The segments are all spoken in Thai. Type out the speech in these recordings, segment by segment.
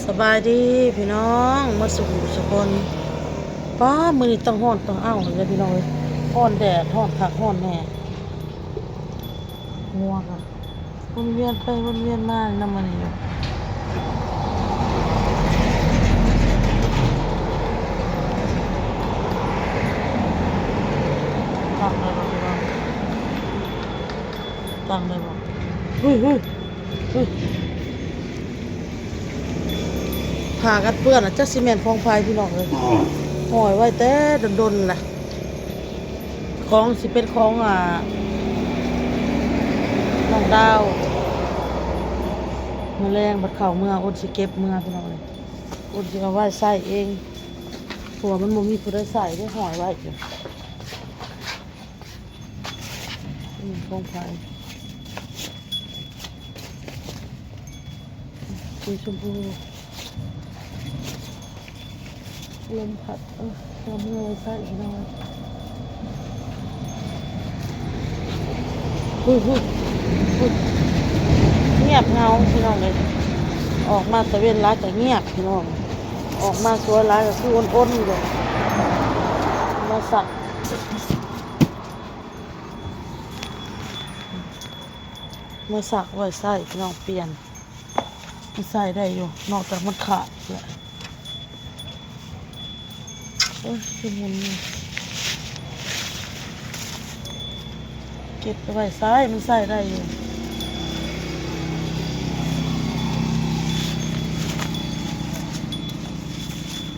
สบายดีพี่น้องมาสู่สกลป้ามือนี้ต้องห้อนต้องเอ้าเลยพี่น้องเอ้ยห้อนแดดห้อนคักห้อนแน่งัวกันวนเวียนไปวนเวียนมาน้ำมันอยู่ตั้งเลยบ่พี่น้องตั้งเลยบ่เฮ้ยเฮ้ยเฮ้ยผ่ากันเปื้อนอ่ะจักซีเมนต์ฟองไฟพี่น้องเลยห่อยไว้แต่ดนๆล่ะของสิเป็นของน้องดาวมื้อแรงบัดเข้าเมื่ออดสิเก็บเมื่อพี่น้องเลยอดสิเอาไว้ใส่เองผัวมันบ่มีผู้ใดใส่ได้ห่อยไว้อยู่ฟองไฟสีชมพูลมพัดเอาเมื่อไว้ใส่พี่น้องหุ้ยหุ้ยหุ้ยเงียบเงาพี่น้องเลยออกมาตะเวนร้ายแต่เงียบพี่น้องออกมาสวยร้ายก็คืออ้นๆเลยมาสักมาสักไว้ใส่พี่น้องเปลี่ยนมันใส่ได้อยู่นอกจากมันขาดแหละคือมุนเก็บไปไว้ใส่มันใส่ได้อยู่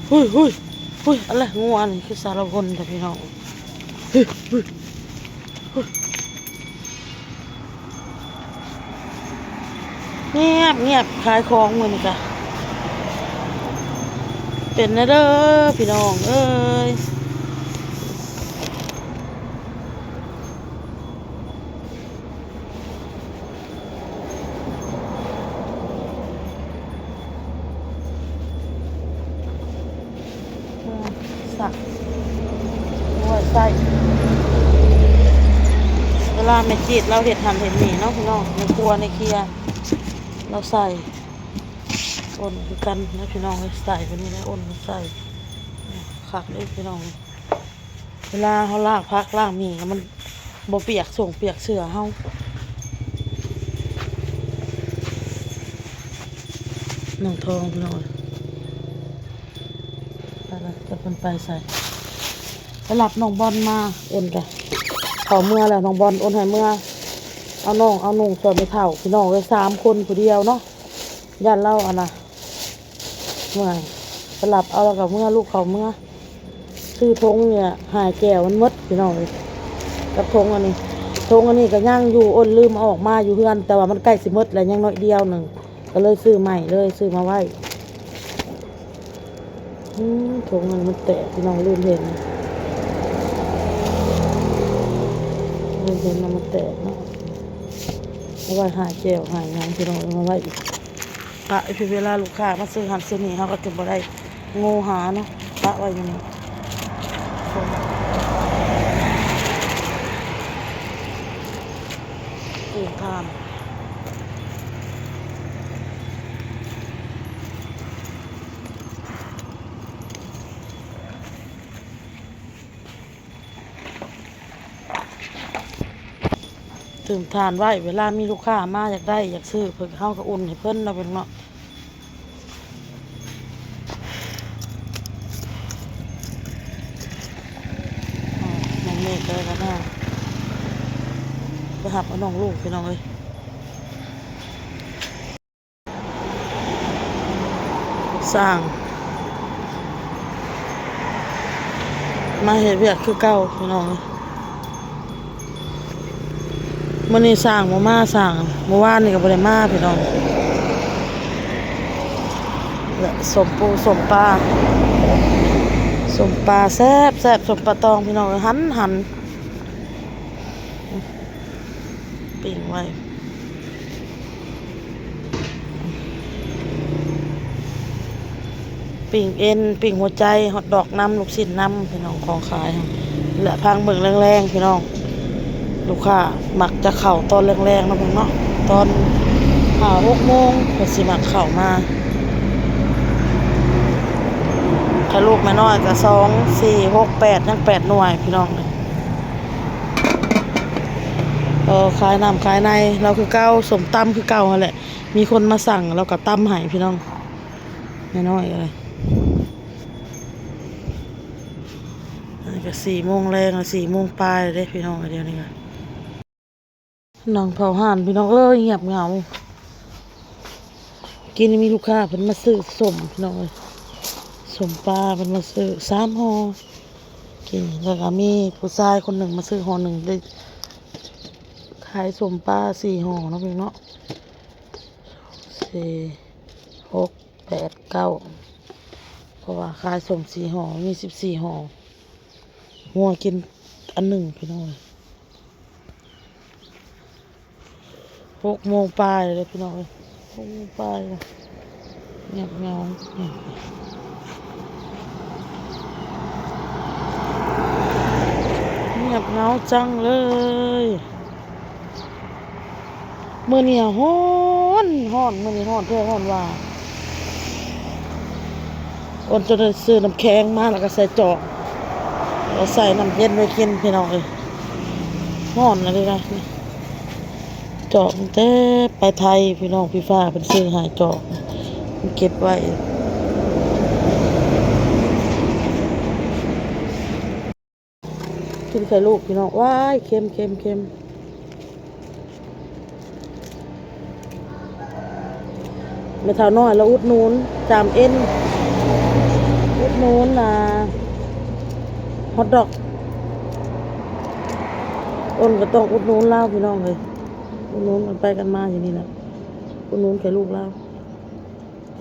หุ้ยหุ้ยหุ้ยอะไรงูอันนี้คือสารพันแต่พี่น้องหุ้ยหุ้ยหุ้ยเงียบเงียบขายของมือนี่จ้ะเป็นนะเด้อพี่น้องเอ้ยสักหัวใส่เวลาแม่จีดเราเห็ดหันเห็ดหนีเนาะพี่น้องในครัวในเคียเราใส่อ้นคือกันนะพี่น้องใส่ไปนี่นะอ้นใส่ขักเลยพี่น้องเวลาเขาลากพักลากมีมันบ่เปียกส่งเปียกเสือเฮาน้องทองพี่น้องไปเลยจะเป็นไปใส่ไปหลับน้องบอลมาอ้นกันเขาเมื่อแล้วน้องบอลอ้นให้เมื่อเอาน้องเอานุ่งส่วนไม่เท่าพี่น้องเลย3 คนผู้เดียวเนาะญาติเล่านะเมื่อไปหลับเอาแล้วกับเมื่อลูกเขาเมื่อซื้อทงเนี่ยหายแก้วมันมดพี่น้องเลยกับทงอันนี้ทงอันนี้ก็ย่างอยู่อ้นลืมออกมาอยู่เพื่อนแต่ว่ามันใกล้สิมดแล้วยังน้อยเดียวหนึ่งก็เลยซื้อใหม่เลยซื้อมาไว้ทงอันมันแตกพี่น้องลืมเห็นมันแตกเนาะเอาไว้หายแก้วหายงานพี่น้องเอาไว้อีกปะเวลาลูกค้ามาซื้อหันซื้อนี่เขาก็จะบ่ได้โง่หาเนาะปะไว้อย่างนี้ตื่นทานตื่นทานไว้เวลามีลูกค้ามาอยากได้อยากซื้อเพิ่นเขาก็อุ่นให้เพิ่นเราเป็นเนาะน้องเมฆเลยกันนะไปหับเอาน้องลูกพี่น้องเลยสร้างมาเห็นเวียกคือเก่าพี่น้องมื้อนี้สร้างมาสร้างเมื่อวานนี่ก็บ่ได้มาพี่น้องและสมปูสมปลาแซ่บสมปลาตองพี่น้องหันปิ้งไว้ปิ้งเอ็นปิ้งหัวใจฮอทดอกน้ำลูกชิ้นน้ำพี่น้องของขายและพังเบิ่งแรงๆพี่น้องลูกค้ามักจะเข้าตอนแรงๆนะพี่เนาะตอน5-6 โมงก็สิมักเข้ามา ข่ลูกแม่น้อยก็2 4 6 8ยัง8หน่วยพี่น้องขายน้ำขายในเราคือเก่าสมตำคือเก่านั่นแหละมีคนมาสั่งเราก็ตำให้พี่น้องแม่น้อยอะไรก็4 โมงแรง4 โมงปลายเด้พี่น้องเดี๋ยวนี้ก็นั่งเผาห่านพี่น้องเงียบเหงากินมีลูกค้าเพิ่นมาซื้อส้มพี่น้องส้มปลาเพิ่นมาซื้อ3 ห่อกินแล้วก็มีผู้ชายคนหนึ่งมาซื้อห่อหนึ่งได้ขายส้มปลา4 ห่อเนาะพี่เนาะ4 6 8 9เพราะว่าขายส้ม4 ห่อมี14 ห่อหัวกินอันหนึ่งพี่น้อง6 โมงปลายเลยพี่น้อง6 โมงปลายเงียบเหงาเงียบเหงาจังเลยมื้อนี้ฮ้อนมื้อนี้ฮ้อนแท้ฮ้อนว่าอ้นจะได้ซื้อน้ำแข็งมาแล้วก็ใส่จอกแล้วใส่น้ำเย็นไว้กินพี่น้องฮ้อนอะไรนะจอกตั้งแต่ไปไทยพี่น้องพี่ฟ้าเป็นซื้อหายจอกมันเก็บไว้กินไข่ลูกพี่น้องว้ายเค็มไม่เท่าน้อยแล้วอุดหนุนจามเอ็นอุดหนุนฮอทดอกอ้นก็ต้องอุดหนุนเล่าพี่น้องเลยอุดหนุนกันไปกันมาอย่างนี้แหละอุดหนุนไข่ลูกเล่า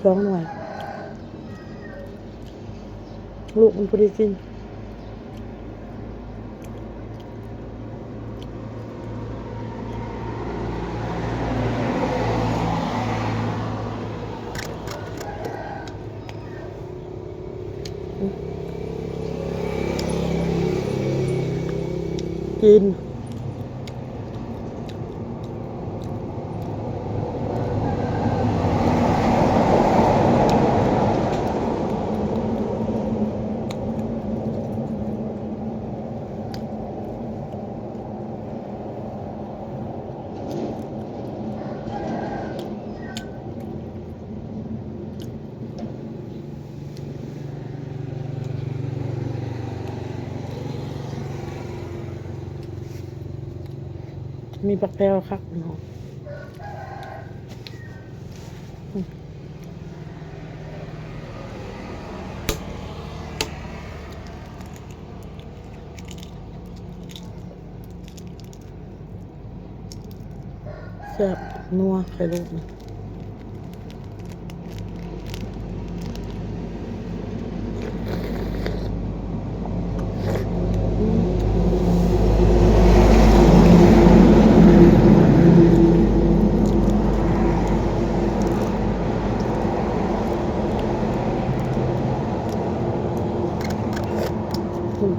2 หน่วยลูกมันพอดีกินกินมีปักแพรวครับน้องแซ่บนัวไข่ลูกนี่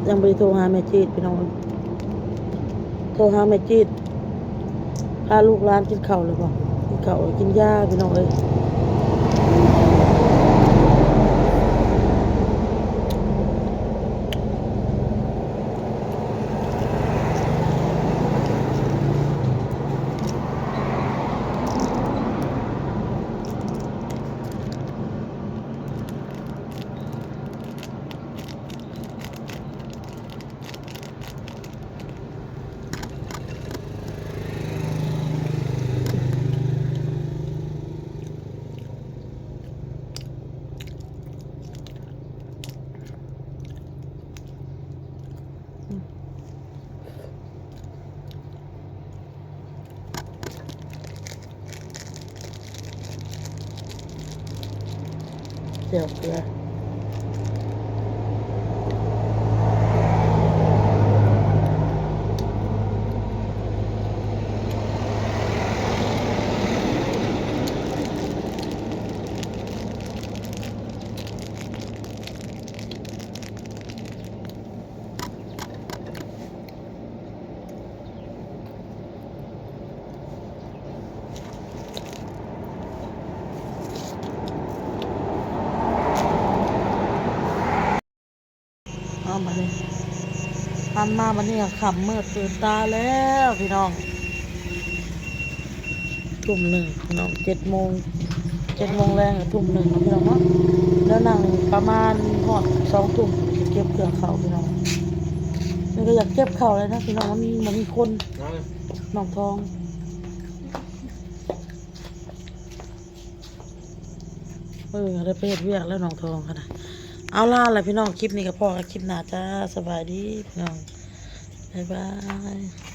ยังไปโทรหาแม่จีดพี่น้องโทรหาแม่จีดพาลูกหลานกินข้าวเลยบ่กินข้าวกินยาพี่น้องเดี๋ยวเกลือ หันมาวันนี้ก็ค่ำมืดตื่นตาแล้วพี่น้องทุ่มหนึ่งพี่น้อง7 โมงแรงกับทุ่มหนึ่งพี่น้องเนาะแล้วนั่งประมาณหอด2 ทุ่มจะเก็บเครื่องเขาพี่น้องนี่ก็อยากเก็บเขาเลยนะพี่น้องมันมีคนน้องทองได้ไปเฮ็ดเวียกแล้วน้องทองค่ะนะเอาล่ะแหละพี่น้องคลิปนี้ก็พอกับคลิปหน้าจ้าสบายดีพี่น้องบ๊ายบาย